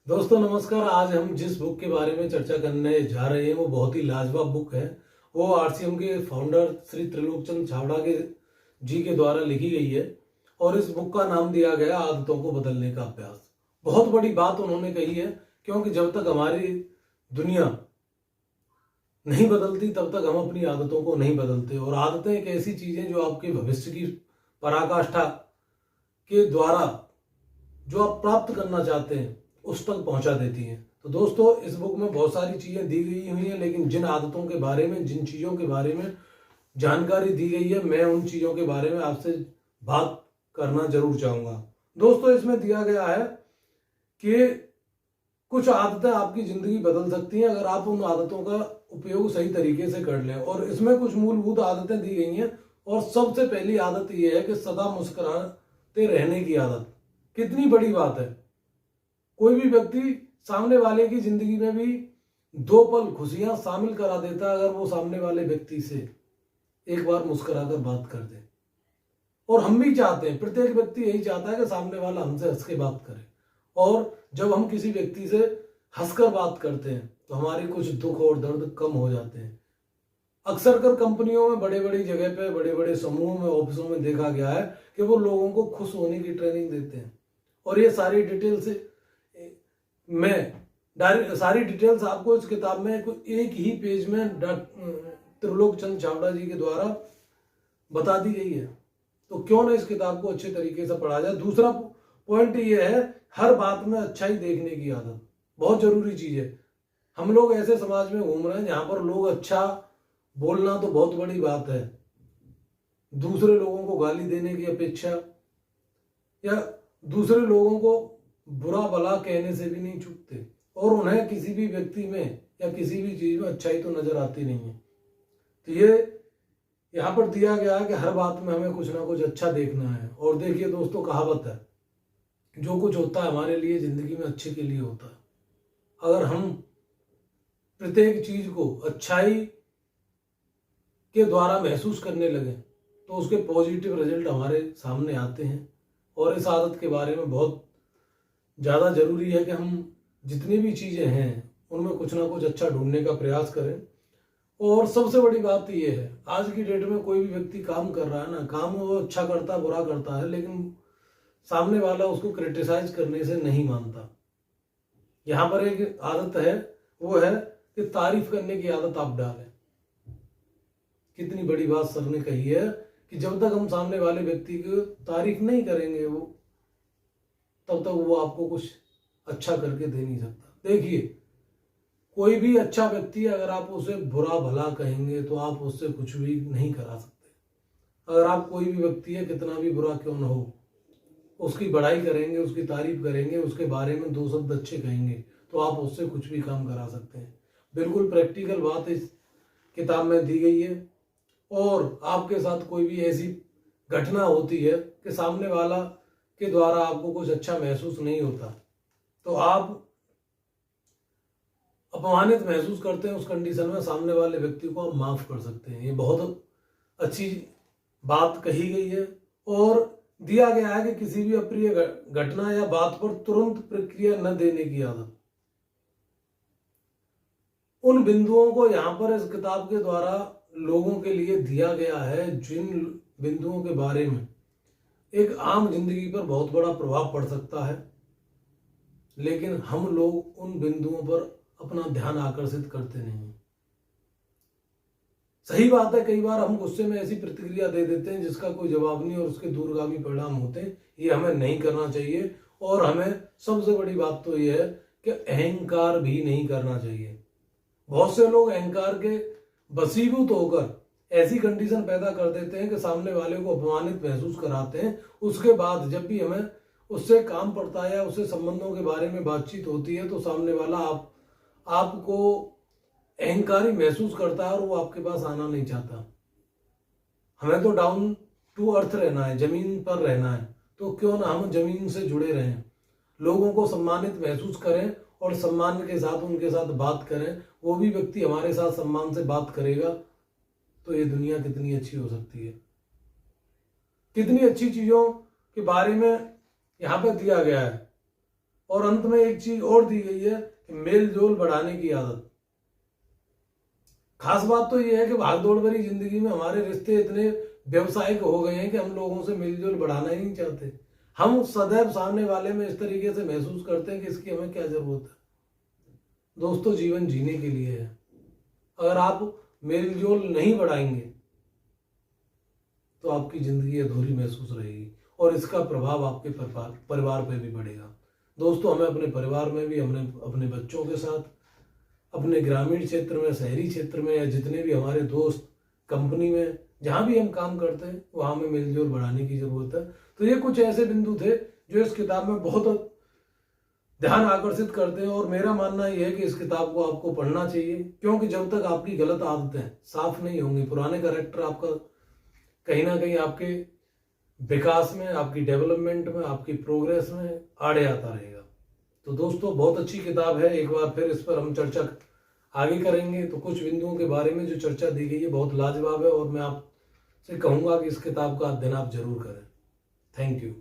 दोस्तों नमस्कार। आज हम जिस बुक के बारे में चर्चा करने जा रहे हैं वो बहुत ही लाजवाब बुक है। वो आरसीएम के फाउंडर श्री त्रिलोकचंद छाबड़ा के जी के द्वारा लिखी गई है और इस बुक का नाम दिया गया आदतों को बदलने का अभ्यास। बहुत बड़ी बात उन्होंने कही है, क्योंकि जब तक हमारी दुनिया नहीं बदलती तब तक हम अपनी आदतों को नहीं बदलते। और आदतें एक ऐसी चीजें जो आपके भविष्य की पराकाष्ठा के द्वारा जो आप प्राप्त करना चाहते हैं उस तक पहुंचा देती हैं। तो दोस्तों इस बुक में बहुत सारी चीजें दी गई हुई हैं, लेकिन जिन आदतों के बारे में, जिन चीजों के बारे में जानकारी दी गई है, मैं उन चीजों के बारे में आपसे बात करना जरूर चाहूंगा। दोस्तों इसमें दिया गया है कि कुछ आदतें आपकी जिंदगी बदल सकती हैं अगर आप उन आदतों का उपयोग सही तरीके से कर लें। और इसमें कुछ मूलभूत आदतें दी गई हैं और सबसे पहली आदत यह है कि सदा मुस्कुराते रहने की आदत। कितनी बड़ी बात है। कोई भी व्यक्ति सामने वाले की जिंदगी में भी दो पल खुशियां शामिल करा देता है अगर वो सामने वाले व्यक्ति से एक बार मुस्कुराकर बात कर दे। और हम भी चाहते हैं, प्रत्येक व्यक्ति यही चाहता है कि सामने वाला हमसे हंस के बात करे। और जब हम किसी व्यक्ति से हंसकर बात करते हैं तो हमारे कुछ दुख और दर्द कम हो जाते हैं। अक्सर कर कंपनियों में, बड़े बड़ी जगह पे, बड़े बड़े समूह में, ऑफिसों में देखा गया है कि वो लोगों को खुश होने की ट्रेनिंग देते हैं। और ये सारी डिटेल्स सारी डिटेल्स आपको इस किताब में एक ही पेज में त्रिलोकचंद छाबड़ा जी के द्वारा बता दी गई है। तो क्यों ना इस किताब को अच्छे तरीके से पढ़ा जाए। दूसरा पॉइंट ये है, हर बात में अच्छाई देखने की आदत बहुत जरूरी चीज है। हम लोग ऐसे समाज में घूम रहे हैं जहां पर लोग अच्छा बोलना तो बहुत बड़ी बात है, दूसरे लोगों को गाली देने की अपेक्षा या दूसरे लोगों को बुरा भला कहने से भी नहीं चूकते। और उन्हें किसी भी व्यक्ति में या किसी भी चीज में अच्छाई तो नजर आती नहीं है। तो ये यहाँ पर दिया गया है कि हर बात में हमें कुछ ना कुछ अच्छा देखना है। और देखिए दोस्तों, कहावत है, जो कुछ होता है हमारे लिए जिंदगी में अच्छे के लिए होता है। अगर हम प्रत्येक चीज को अच्छाई के द्वारा महसूस करने लगे तो उसके पॉजिटिव रिजल्ट हमारे सामने आते हैं। और इस आदत के बारे में बहुत ज़्यादा जरूरी है कि हम जितनी भी चीज़ें हैं उनमें कुछ ना कुछ अच्छा ढूंढने का प्रयास करें। और सबसे बड़ी बात यह है, आज की डेट में कोई भी व्यक्ति काम कर रहा है ना, काम वो अच्छा करता बुरा करता है, लेकिन सामने वाला उसको क्रिटिसाइज करने से नहीं मानता। यहाँ पर एक आदत है, वो है कि तारीफ करने की आदत आप डालें। कितनी बड़ी बात सर ने कही है कि जब तक हम सामने वाले व्यक्ति की तारीफ नहीं करेंगे तब तक वो आपको कुछ अच्छा करके दे नहीं सकता। देखिए, कोई भी अच्छा व्यक्ति अगर आप उसे बुरा भला कहेंगे तो आप उससे कुछ भी नहीं करा सकते। अगर आप कोई भी व्यक्ति है, कितना भी बुरा क्यों न हो, उसकी बड़ाई करेंगे, उसकी तारीफ करेंगे, उसके बारे में दो शब्द अच्छे कहेंगे तो आप उससे कुछ भी काम करा सकते हैं। बिल्कुल प्रैक्टिकल बात इस किताब में दी गई है। और आपके साथ कोई भी ऐसी घटना होती है कि सामने वाला के द्वारा आपको कुछ अच्छा महसूस नहीं होता, तो आप अपमानित महसूस करते हैं, उस कंडीशन में सामने वाले व्यक्ति को आप माफ कर सकते हैं। ये बहुत अच्छी बात कही गई है। और दिया गया है कि किसी भी अप्रिय घटना या बात पर तुरंत प्रतिक्रिया न देने की आदत। उन बिंदुओं को यहाँ पर इस किताब के द्वारा लोगों के लिए दिया गया है जिन बिंदुओं के बारे में एक आम जिंदगी पर बहुत बड़ा प्रभाव पड़ सकता है, लेकिन हम लोग उन बिंदुओं पर अपना ध्यान आकर्षित करते नहीं। सही बात है, कई बार हम गुस्से में ऐसी प्रतिक्रिया दे देते हैं जिसका कोई जवाब नहीं और उसके दूरगामी परिणाम होते हैं। ये हमें नहीं करना चाहिए। और हमें सबसे बड़ी बात तो यह है कि अहंकार भी नहीं करना चाहिए। बहुत से लोग अहंकार के वशीभूत होकर ऐसी कंडीशन पैदा कर देते हैं कि सामने वाले को अपमानित महसूस कराते हैं। उसके बाद जब भी हमें उससे काम पड़ता है या उससे संबंधों के बारे में बातचीत होती है तो सामने वाला आपको अहंकारी महसूस करता है और वो आपके पास आना नहीं चाहता। हमें तो डाउन टू अर्थ रहना है, जमीन पर रहना है, तो क्यों ना हम जमीन से जुड़े रहें, लोगों को सम्मानित महसूस करें और सम्मान के साथ उनके साथ बात करें। वो भी व्यक्ति हमारे साथ सम्मान से बात करेगा तो ये दुनिया कितनी अच्छी हो सकती है। कितनी अच्छी चीजों के बारे में यहाँ पे दिया गया है। और अंत में एक चीज और दी गई है कि मेल जोल बढ़ाने की आदत। खास बात तो यह है कि भागदौड़ भरी जिंदगी में हमारे रिश्ते इतने व्यवसायिक हो गए हैं कि हम लोगों से मेलजोल बढ़ाना ही नहीं चाहते। हम सदैव सामने वाले में इस तरीके से महसूस करते हैं कि इसकी हमें क्या जरूरत है। दोस्तों, जीवन जीने के लिए है। अगर आप मेलजोल नहीं बढ़ाएंगे तो आपकी जिंदगी अधूरी महसूस रहेगी और इसका प्रभाव आपके परिवार पे भी पड़ेगा। दोस्तों, हमें अपने परिवार में भी, हमने अपने बच्चों के साथ, अपने ग्रामीण क्षेत्र में, शहरी क्षेत्र में, या जितने भी हमारे दोस्त कंपनी में जहां भी हम काम करते हैं वहां में मेलजोल बढ़ाने की जरूरत है। तो ये कुछ ऐसे बिंदु थे जो इस किताब में बहुत ध्यान आकर्षित करते हैं और मेरा मानना यह है कि इस किताब को आपको पढ़ना चाहिए, क्योंकि जब तक आपकी गलत आदतें साफ नहीं होंगी, पुराने कैरेक्टर आपका कहीं ना कहीं आपके विकास में, आपकी डेवलपमेंट में, आपकी प्रोग्रेस में आड़े आता रहेगा। तो दोस्तों, बहुत अच्छी किताब है। एक बार फिर इस पर हम चर्चा आगे करेंगे। तो कुछ बिंदुओं के बारे में जो चर्चा दी गई है बहुत लाजवाब है और मैं आपसे कहूंगा कि इस किताब का अध्ययन आप जरूर करें। Thank you.